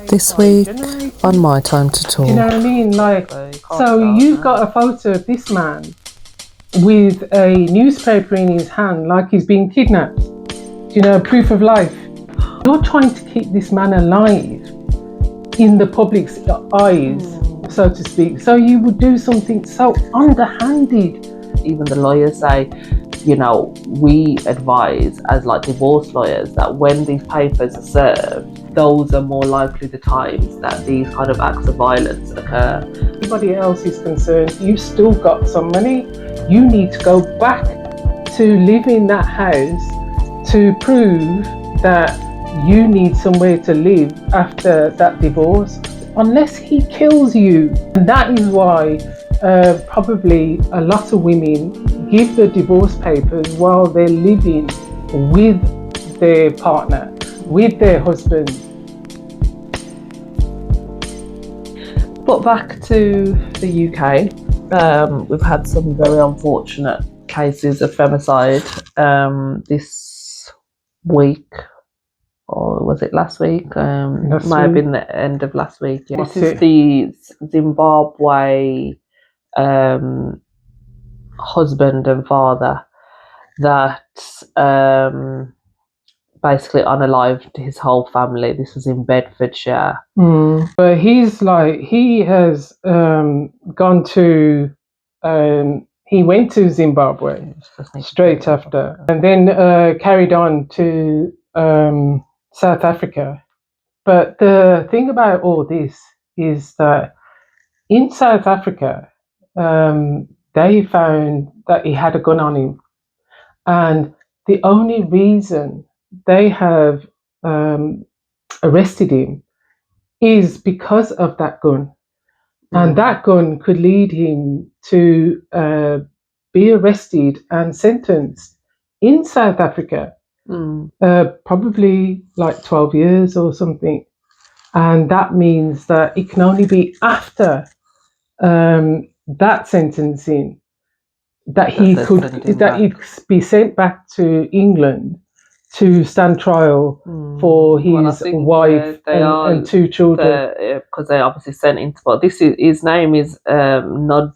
This week on My Time to Talk. You know what I mean? Like, so you've got a photo of this man with a newspaper in his hand, like he's being kidnapped. You know, proof of life. You're trying to keep this man alive in the public's eyes, so to speak. So you would do something so underhanded. Even the lawyers say, you know, we advise as like divorce lawyers that when these papers are served, those are more likely the times that these kind of acts of violence occur. Anybody else is concerned, you've still got some money. You need to go back to live in that house to prove that you need somewhere to live after that divorce, unless he kills you. And that is why probably a lot of women give the divorce papers while they're living with their partner, with their husband. But back to the UK, we've had some very unfortunate cases of femicide this week, or was it last week? Might have been the end of last week. Yeah. This is the Zimbabwe husband and father that basically unalived his whole family. This was in Bedfordshire. But he has gone to, he went to Zimbabwe straight after, and then carried on to South Africa. But the thing about all this is that in South Africa, they found that he had a gun on him, and the only reason they have arrested him is because of that gun. And that gun could lead him to be arrested and sentenced in South Africa, probably like 12 years or something. And that means that it can only be after that sentencing that he'd be sent back to England to stand trial for his wife and two children. Because they obviously sent into, but his name is Nodana,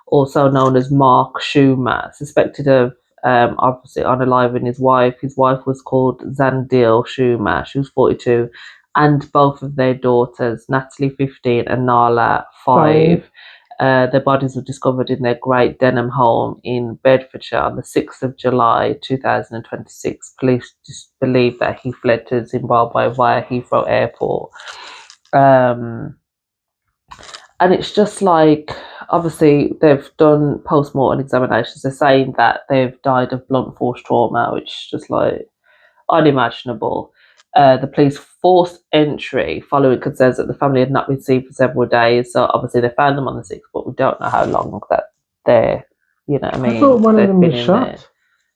also known as Mark Tshuma, suspected of obviously unaliving his wife. His wife was called Zandile Tshuma. She was 42, and both of their daughters, Natalie 15 and Nala 5. Their bodies were discovered in their Great Denham home in Bedfordshire on the 6th of July 2026. Police just believe that he fled to Zimbabwe via Heathrow Airport. And it's just like, obviously, they've done post-mortem examinations. They're saying that they've died of blunt force trauma, which is just like unimaginable. The police forced entry following concerns that the family had not been seen for several days. So obviously they found them on the 6th, but we don't know how long that they're, you know what I mean? I thought one of them was shot. There.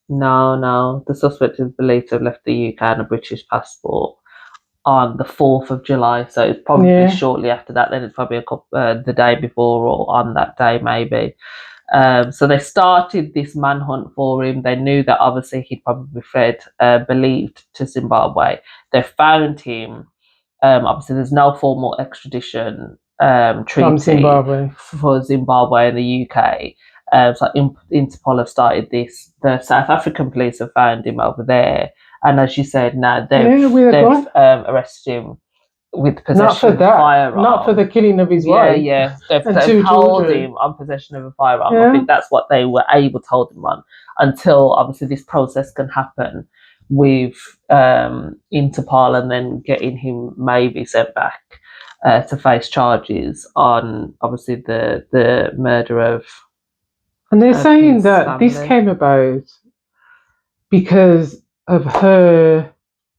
No. The suspect is believed to have left the UK on a British passport on the 4th of July. So it's probably shortly after that. Then it's probably the day before or on that day maybe. So they started this manhunt for him. They knew that obviously he'd probably fled, believed, to Zimbabwe. They found him. Obviously, there's no formal extradition treaty for Zimbabwe and the UK. So Interpol have started this. The South African police have found him over there. And as you said, now they've arrested him with possession of a firearm. Not for the killing of his wife. Yeah. They've held him on possession of a firearm. I think that's what they were able to hold him on until obviously this process can happen with Interpol, and then getting him maybe sent back to face charges on obviously the murder of. And they're saying that family. This came about because of her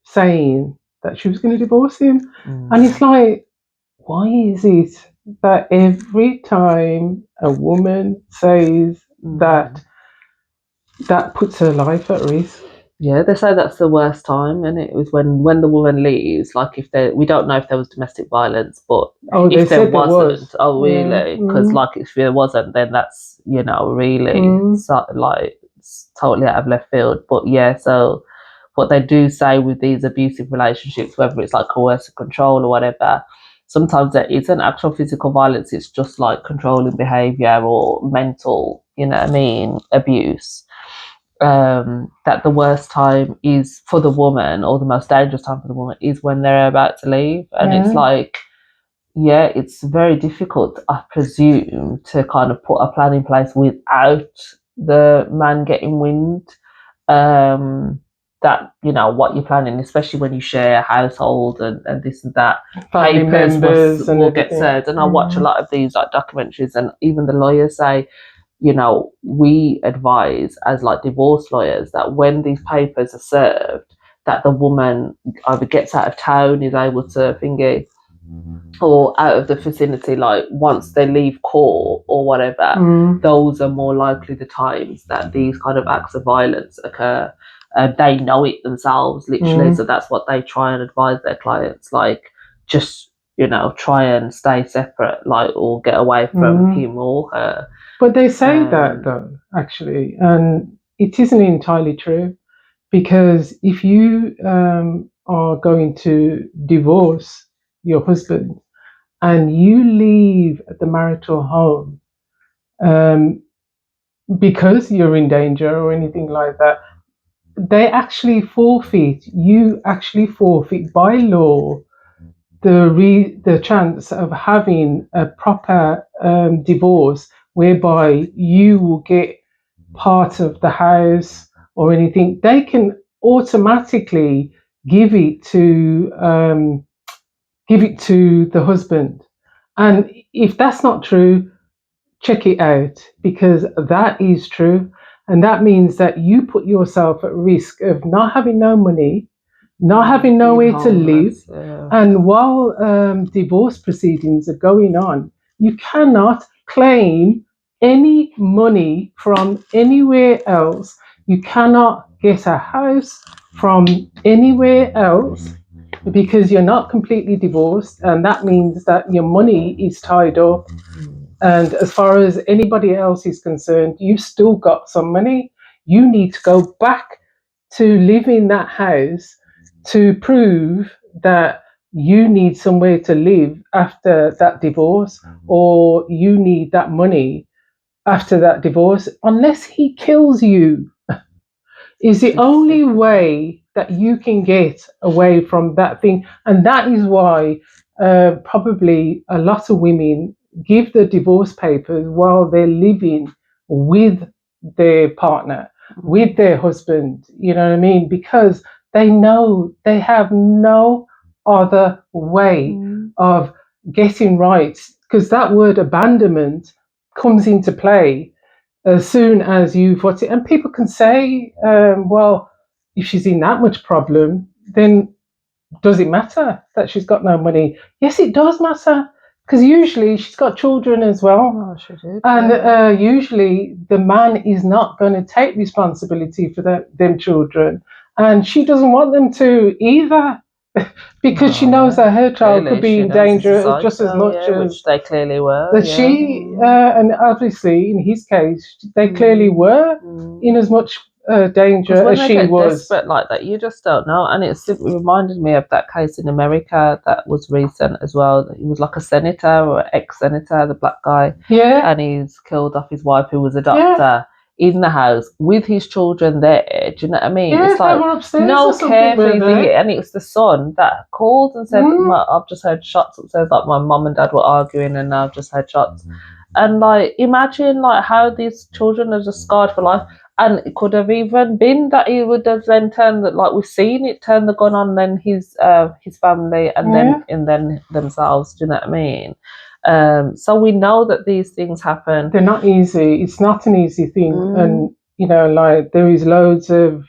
saying that she was going to divorce him. And it's like, why is it that every time a woman says that puts her life at risk? Yeah, they say that's the worst time, and it was when the woman leaves. Like we don't know if there was domestic violence, but if there wasn't, really? Because like if there wasn't, then that's really totally out of left field. But yeah, so But they do say with these abusive relationships, whether it's like coercive control or whatever, sometimes there isn't actual physical violence. It's just like controlling behaviour or mental, abuse. That the worst time is for the woman, or the most dangerous time for the woman, is when they're about to leave. And it's like, it's very difficult, I presume, to kind of put a plan in place without the man getting wind that, what you're planning, especially when you share a household and this and that. Family members will get served. And I watch a lot of these like documentaries, and even the lawyers say, we advise as like divorce lawyers that when these papers are served, that the woman either gets out of town, is able to finger, or out of the vicinity, like once they leave court or whatever. Those are more likely the times that these kind of acts of violence occur. They know it themselves, literally. So that's what they try and advise their clients, like, just, try and stay separate, like, or get away from him or her. But they say that, though, actually, and it isn't entirely true, because if you are going to divorce your husband and you leave the marital home because you're in danger or anything like that, you actually forfeit by law the chance of having a proper divorce, whereby you will get part of the house or anything. They can automatically give it to the husband. And if that's not true, check it out, because that is true. And that means that you put yourself at risk of not having no money, not having nowhere to live. And while divorce proceedings are going on, you cannot claim any money from anywhere else. You cannot get a house from anywhere else, because you're not completely divorced, and that means that your money is tied up. And as far as anybody else is concerned, you've still got some money. You need to go back to live in that house to prove that you need somewhere to live after that divorce, or you need that money after that divorce, unless he kills you. Is the only way that you can get away from that thing. And that is why probably a lot of women give the divorce papers while they're living with their partner, with their husband, you know what I mean? Because they know they have no other way of getting rights, because that word abandonment comes into play as soon as you've got it. And people can say, well, if she's in that much problem, then does it matter that she's got no money? Yes, it does matter, because usually she's got children as well. Oh, she did. And usually the man is not going to take responsibility for them children. And she doesn't want them to either, because she knows that her child could be in danger just as much as... Which they clearly were. That she, and obviously in his case, they clearly were in as much danger as she was. Desperate like that, you just don't know. And it simply reminded me of that case in America that was recent as well. He was like a senator or ex-senator, the black guy. Yeah. And he's killed off his wife, who was a doctor, in the house with his children there. Do you know what I mean? Yeah, it's like no care for anything. And it was the son that called and said, I've just heard shots. It says like my mum and dad were arguing and now I've just heard shots. And like, imagine like how these children are just scarred for life. And it could have even been that he would have then turned, like we've seen it, turn the gun on then his family and then themselves. Do you know what I mean? So we know that these things happen. They're not easy. It's not an easy thing. And, you know, like there is loads of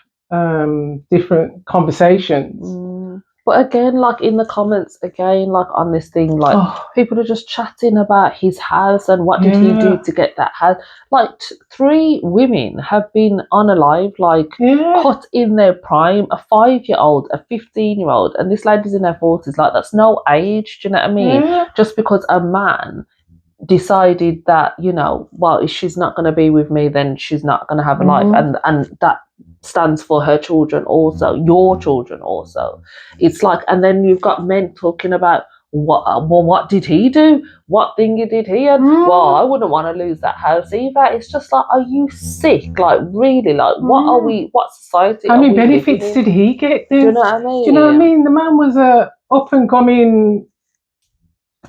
different conversations. But again, like in the comments, again, like on this thing, like people are just chatting about his house and what did he do to get that house. Like 3 women have been unalived, like cut in their prime, a 5-year-old, a 15-year-old, and this lady's in her 40s. Like that's no age, do you know what I mean? Just because a man decided that, you know, well, if she's not going to be with me, then she's not going to have a life. And that stands for her children also, your children also. It's like, and then you've got men talking about what did he do? What thingy did he? And well, I wouldn't want to lose that house either. It's just like, are you sick? Like, really? Like, what are we? What society? How are many we benefits living in? did he get? Do you know what I mean? Do you know what I mean? The man was a up and coming.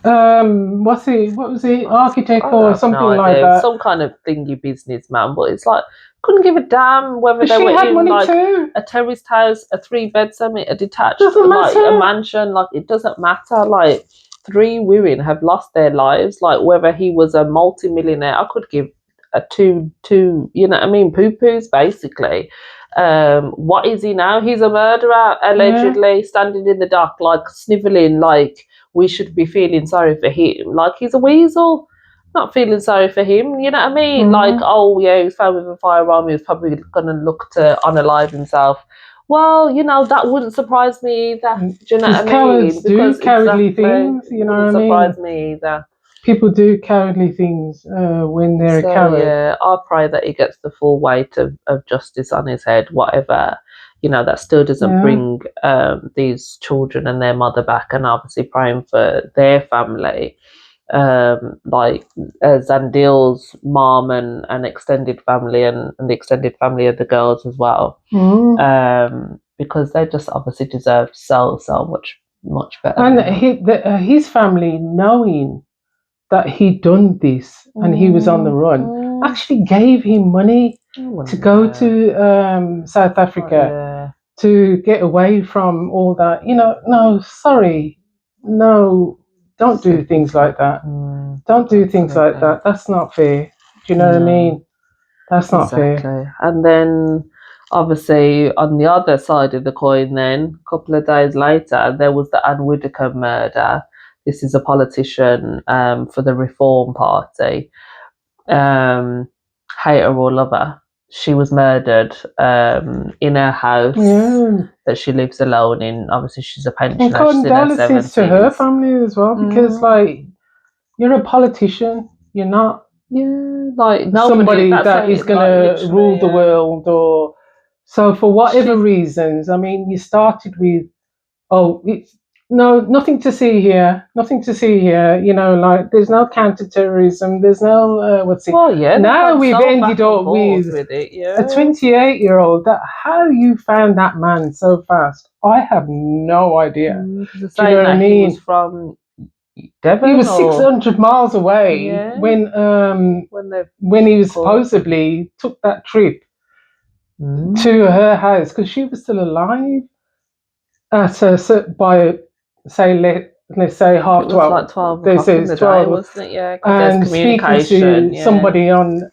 What was he? Architect or something like that. Some kind of thingy businessman, but it's like, couldn't give a damn whether But they she were had in money like too. a terraced house, a 3-bed semi, a detached, Doesn't like matter. a mansion. Like, it doesn't matter. Like, 3 women have lost their lives. Like, whether he was a multi-millionaire, I could give a two, you know what I mean, poo-poos basically. What is he now? He's a murderer, allegedly, standing in the dock, like snivelling, like we should be feeling sorry for him. Like, he's a weasel. Not feeling sorry for him, you know what I mean? Like, oh yeah, he was found with a firearm, he was probably gonna look to unalive himself. Well, you know, that wouldn't surprise me either. Do you know what I mean? Cowards do cowardly things, you know what I mean? Surprise me either. People do cowardly things when they're a coward. Yeah, I pray that he gets the full weight of justice on his head, whatever. You know, that still doesn't bring these children and their mother back, and obviously praying for their family. Like Zandil's mom and extended family and the extended family of the girls as well. Because they just obviously deserve so much better. And his family, knowing that he'd done this and he was on the run, actually gave him money to go to South Africa to get away from all that. You know, no, sorry, no, don't do things like that. Don't do things like that. That's not fair. Do you know what I mean? That's not fair. And then, obviously, on the other side of the coin, then a couple of days later, there was the Widecome murder. This is a politician for the Reform Party. Hater or lover. She was murdered in her house that she lives alone in. Obviously, she's a pensioner. And condolences to her family as well, because like, you're a politician. You're not like somebody that is going to rule the world, or so for whatever reasons. I mean, you started with, it's nothing to see here, you know, like there's no counter-terrorism, there's no now we've ended up with a 28-year-old. That how you found that man so fast, I have no idea. Do you know what I mean? He was from Devon, he was 600 miles away when he was supposedly took that trip to her house, because she was still alive by let's say half 12. Like 12 they say it's 12, wasn't it? Yeah, and speaking to somebody on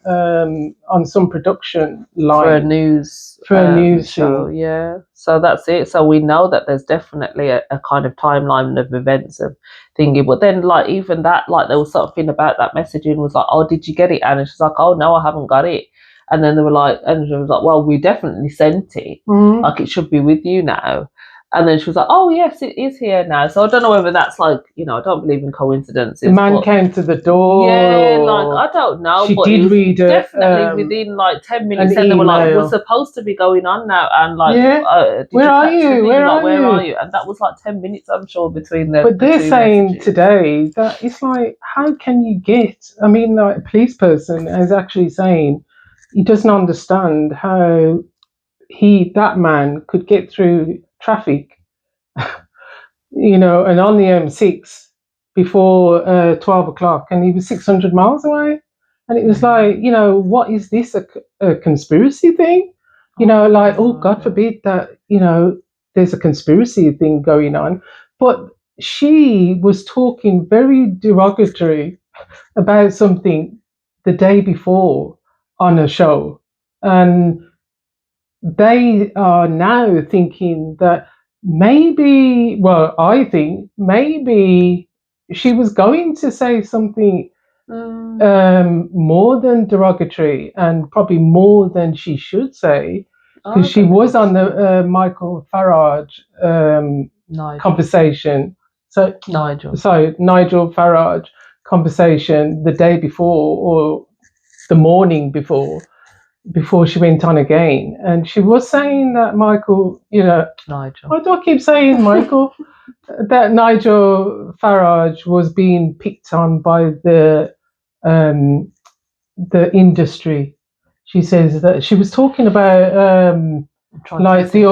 some production line for a news show. Yeah, so that's it. So we know that there's definitely a kind of timeline of events of thingy. But then, like, even that, like, there was something about that messaging was like, oh, did you get it? And she's like, oh no, I haven't got it. And then they were like, and she was like, well, we definitely sent it. Like, it should be with you now. And then she was like, oh, yes, it is here now. So I don't know whether that's like, you know, I don't believe in coincidences. The man came to the door. Yeah, like, I don't know. She did read it. Definitely within like 10 minutes. And they were like, we're supposed to be going on now. And like, where are you? Where are you? And that was like 10 minutes, I'm sure, between them. But they're saying today that it's like, how can you get, I mean, like, a police person is actually saying he doesn't understand how that man could get through traffic, you know, and on the M6 before 12 o'clock, and he was 600 miles away. And it was like, you know, what is this, a conspiracy thing? You know, like, oh, God forbid that, you know, there's a conspiracy thing going on. But she was talking very derogatory about something the day before on a show. And they are now thinking that maybe, well, I think maybe she was going to say something more than derogatory, and probably more than she should say, because she was on the Michael Farage conversation. So Nigel Farage conversation the day before or the morning before. before she went on again, and she was saying that Michael, Nigel. why do I keep saying Michael? That Nigel Farage was being picked on by the industry. She says that she was talking about like the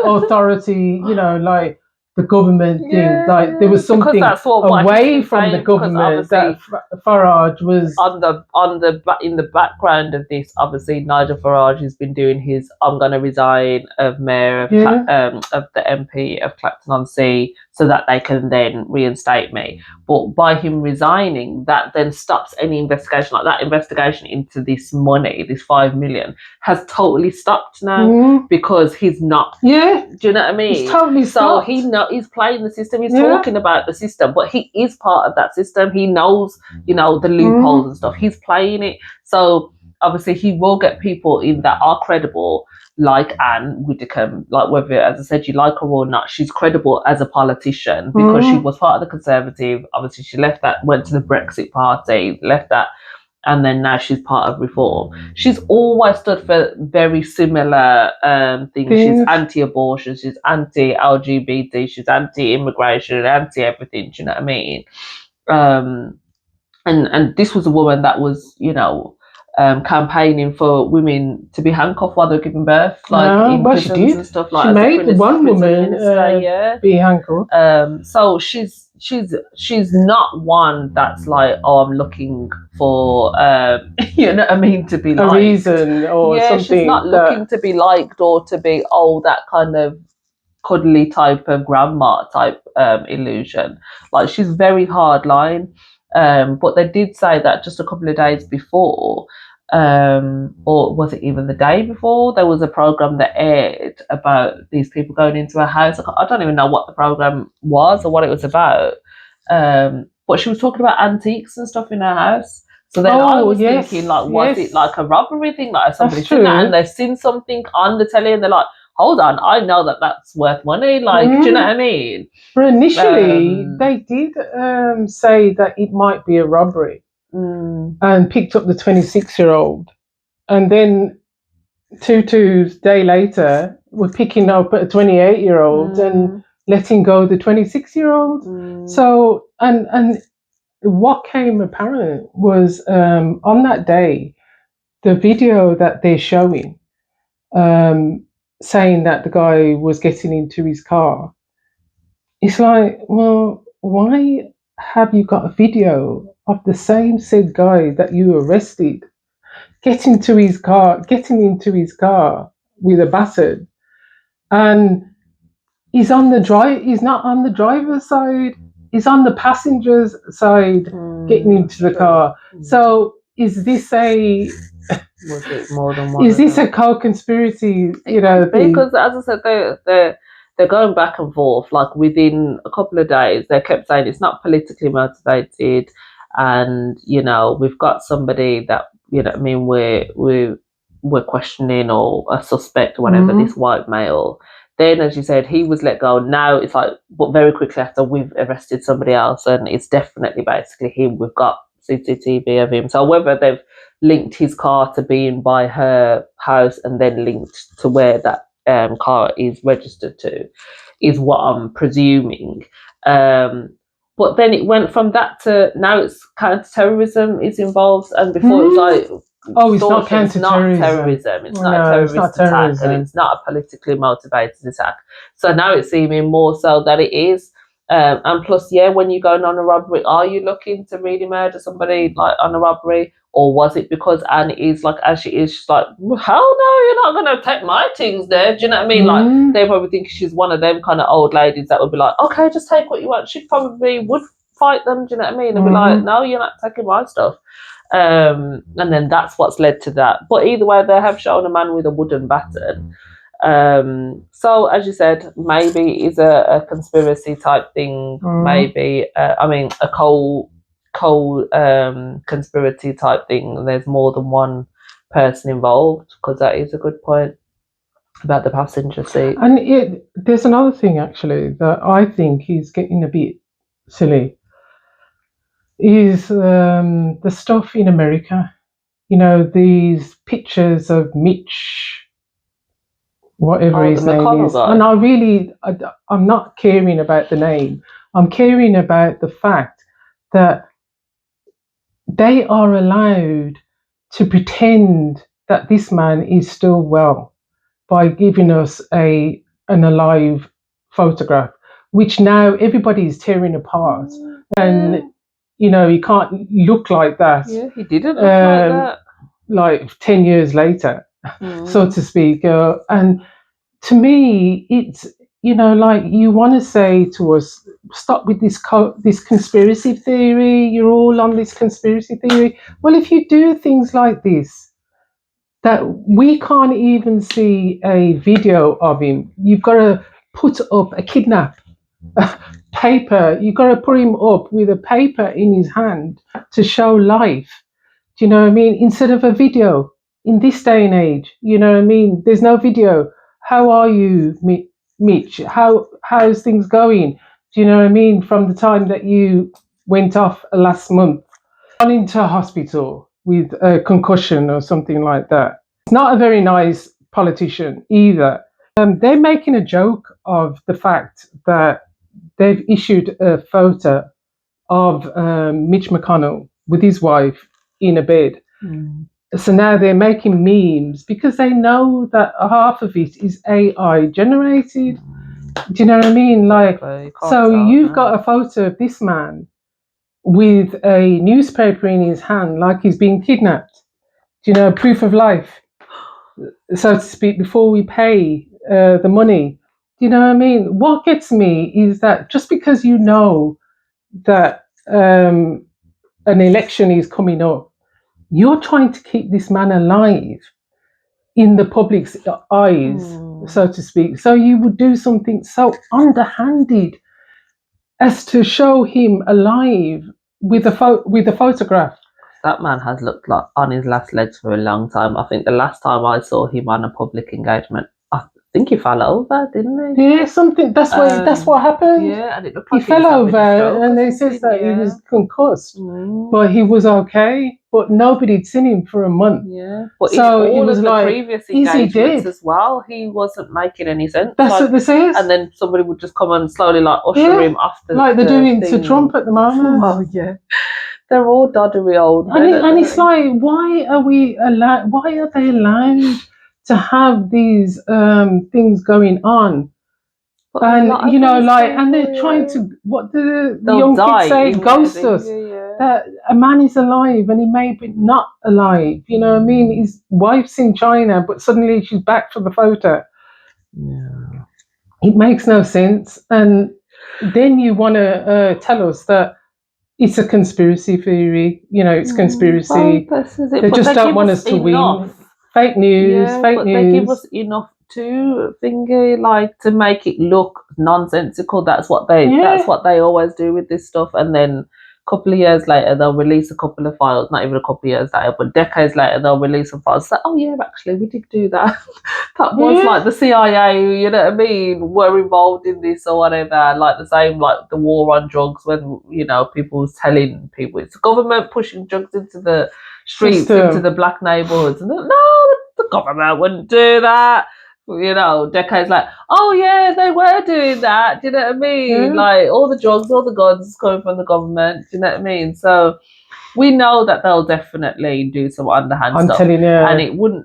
authority, like the government thing. Like there was something that's what away from the government that Farage was in the background of this. Obviously, Nigel Farage has been doing his "I'm going to resign" of mayor of the MP of Clacton-on-Sea, so that they can then reinstate me. But by him resigning, that then stops any investigation. Like that investigation into this money, this 5 million, has totally stopped now because he's not. Yeah, do you know what I mean? He's totally so stopped. he's playing the system. He's talking about the system, but he is part of that system. He knows, the loopholes and stuff. He's playing it. So obviously, he will get people in that are credible, like Anne Widecome. Like whether, as I said, you like her or not, she's credible as a politician because she was part of the Conservative. Obviously, she left that, went to the Brexit Party, left that. And then now she's part of Reform. She's always stood for very similar things. She's anti-abortion, she's anti-LGBT, she's anti-immigration, anti-everything. Do you know what I mean? And this was a woman that was, campaigning for women to be handcuffed while they're giving birth, like in prisons and stuff like that. She made one woman be handcuffed. So she's not one that's like, oh, I'm looking for you know what I mean, to be liked. A reason or something. She's not looking to be liked or to be that kind of cuddly type of grandma type illusion. Like she's very hard line. But they did say that just a couple of days before, or was it even the day before, there was a program that aired about these people going into a house. I don't even know what the program was or what it was about. But she was talking about antiques and stuff in her house. So then I was thinking, like, was it like a robbery thing? Like somebody's seen that and they've seen something on the telly and they're like, hold on, I know that that's worth money. Like, do you know what I mean? But initially, they did say that it might be a robbery and picked up the 26-year-old. And then two days later, we're picking up a 28-year-old and letting go the 26-year-old. So, and what came apparent was on that day, the video that they're showing, saying that the guy was getting into his car. It's like, well, why have you got a video of the same said guy that you arrested getting into his car with a bastard, and he's on the he's not on the driver's side, he's on the passenger's side getting into the car. So is this was it more than one? Is this a co-conspiracy? Because as I said, they're going back and forth. Like within a couple of days, they kept saying it's not politically motivated, and we've got somebody that I mean we're questioning or a suspect or whatever, this white male. Then, as you said, he was let go. Now it's like, but very quickly after, we've arrested somebody else, and it's definitely basically him. We've got CCTV of him. So whether they've linked his car to being by her house and then linked to where that car is registered to is what I'm presuming. But then it went from that to now it's counter-terrorism is involved, and before it was like, it's not counter-terrorism. It's not a terrorist attack, and it's not a politically motivated attack. So now it's seeming more so that it is. And plus, when you're going on a robbery, are you looking to really murder somebody like on a robbery? Or was it because Anne is like, as she is, she's like, hell no, you're not going to take my things there. Do you know what I mean? Like, they probably think she's one of them kind of old ladies that would be like, okay, just take what you want. She probably would fight them, do you know what I mean? And be like, no, you're not taking my stuff. And then that's what's led to that. But either way, they have shown a man with a wooden baton. So as you said, maybe it's a conspiracy type thing. Maybe a conspiracy type thing. There's more than one person involved, because that is a good point about the passenger seat. And there's another thing actually that I think is getting a bit silly is the stuff in America. these pictures of Mitch, whatever his the name McConnell is. guy. And I'm not caring about the name. I'm caring about the fact that they are allowed to pretend that this man is still well by giving us an alive photograph, which now everybody is tearing apart. And he can't look like that. Yeah, he didn't look like that. Like 10 years later, so to speak. And to me, it's, like you want to say to us, stop with this conspiracy theory. You're all on this conspiracy theory. Well, if you do things like this, that we can't even see a video of him, you've got to put up a kidnap paper. You've got to put him up with a paper in his hand to show life. Do you know what I mean? Instead of a video in this day and age, you know what I mean? There's no video. How are you, Mitch? How's things going? Do you know what I mean? From the time that you went off last month, gone into hospital with a concussion or something like that. It's not a very nice politician either. They're making a joke of the fact that they've issued a photo of Mitch McConnell with his wife in a bed. So now they're making memes because they know that half of it is AI generated. Do you know what I mean? Like, so you've got a photo of this man with a newspaper in his hand, like he's being kidnapped. Do you know, proof of life, so to speak, before we pay the money. Do you know what I mean? What gets me is that just because you know that an election is coming up, you're trying to keep this man alive in the public's eyes, so to speak. So you would do something so underhanded as to show him alive with a photograph. That man has looked like on his last legs for a long time. I think the last time I saw him on a public engagement, I think he fell over, didn't he? Yeah, something. That's what happened. Yeah, and it looked like he fell over, and they said that he was concussed, but he was okay. But nobody'd seen him for a month. Yeah, but so all it was of the like, previous is he engagements dead? as well, he wasn't making any sense. That's what they say. And then somebody would just come and slowly usher him off the like they're doing thing. to Trump at the moment. Oh yeah, they're all doddery old men. And it's like, why are they allowed to have these things going on? But and and they're trying to, what the young kids say, ghost us. That a man is alive and he may be not alive. You know what I mean? His wife's in China, but suddenly she's back for the photo. Yeah, it makes no sense. And then you want to tell us that it's a conspiracy theory. It's conspiracy. They just don't want us to win. Fake news. Fake news. They give us enough to to make it look nonsensical. That's what they always do with this stuff. And then a couple of years later, they'll release a couple of files. Not even a couple of years later, but decades later, they'll release some files. So, oh yeah, actually, we did do that. That was like the CIA. You know what I mean? Were involved in this or whatever. Like the same, like the war on drugs. When people was telling people it's the government pushing drugs into the streets, into the black neighborhoods, and no, the government wouldn't do that. Decades like, oh yeah, they were doing that. Do you know what I mean? Like all the drugs, all the guns coming from the government. Do you know what I mean? So we know that they'll definitely do some underhand stuff. Telling you. And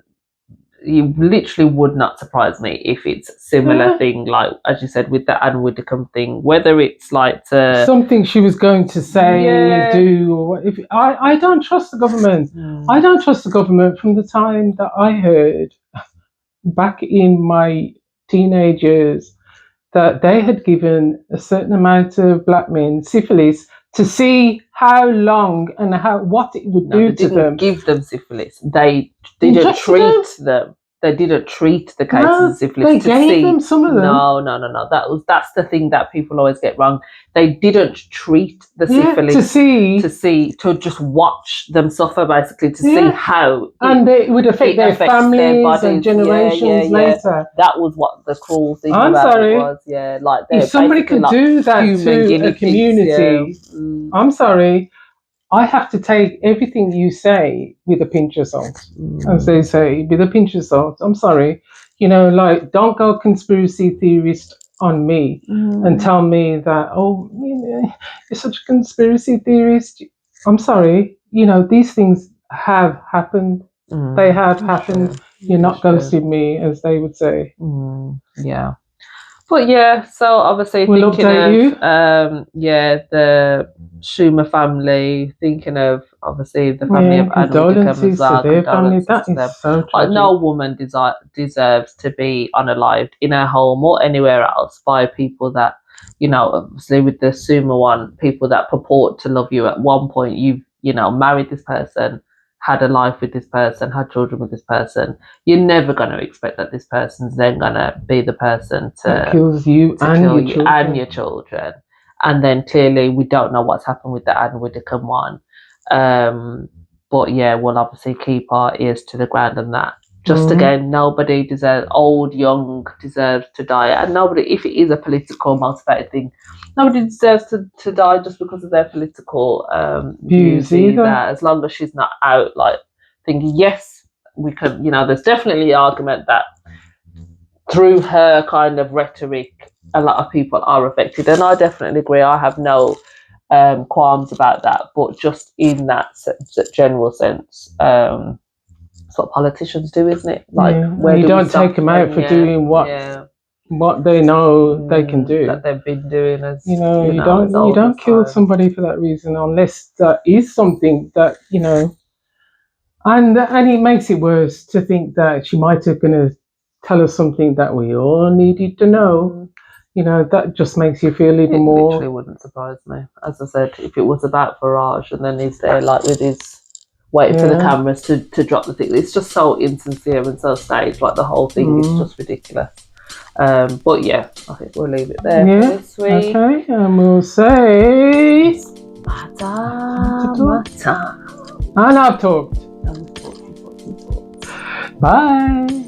you literally would not surprise me if it's similar thing, like as you said with the Widecome thing, whether it's like something she was going to say, do, or if I don't trust the government. I don't trust the government from the time that I heard back in my teenage years that they had given a certain amount of black men syphilis to see how long and what it would do to them. Give them syphilis. They didn't treat them. They didn't treat the cases of syphilis. They gave them some of them. No. That's the thing that people always get wrong. They didn't treat the syphilis to just watch them suffer, basically, to see how it would affect their families, their bodies, and generations later. That was what the cruel thing it was. If somebody could do that to a community, I'm sorry. I have to take everything you say with a pinch of salt, as they say, with a pinch of salt. I'm sorry, like, don't go conspiracy theorist on me and tell me that, oh, you're such a conspiracy theorist. I'm sorry, these things have happened. They have happened. True. You're not That's true. ghosting me, as they would say. Yeah. But yeah, so obviously We'll thinking update of the Tshuma family, thinking of obviously the family of Anne Widecome as condolences to well. their family. Condolences That to them. is so Like, tragic. no woman deserves to be unalived in her home or anywhere else by people that, obviously with the Tshuma one, people that purport to love you. At one point, you've married this person, had a life with this person, had children with this person. You're never going to expect that this person's then going to be the person That kills you to and kill your you children. and your children. And then clearly we don't know what's happened with the Anne Widecome one. But yeah, we'll obviously keep our ears to the ground on that. Just again, nobody deserves, old, young, deserves to die. And nobody, if it is a political motivated thing, nobody deserves to die just because of their political views either. As long as she's not out like thinking, yes, we could, there's definitely the argument that through her kind of rhetoric, a lot of people are affected. And I definitely agree. I have no qualms about that. But just in that general sense, it's what politicians do, isn't it? Like, where you don't take them out for doing what they know they can do. That they've been doing as you don't kill somebody for that reason, unless that is something that and it makes it worse to think that she might have gonna tell us something that we all needed to know. That just makes you feel even more. Literally wouldn't surprise me. As I said, if it was about Farage and then he's there like with his waiting for the cameras to drop the thing. It's just so insincere and so staged. Like, the whole thing is just ridiculous. But yeah, I think we'll leave it there for this week. Okay, and we'll say Mata. And I've talked. Bye.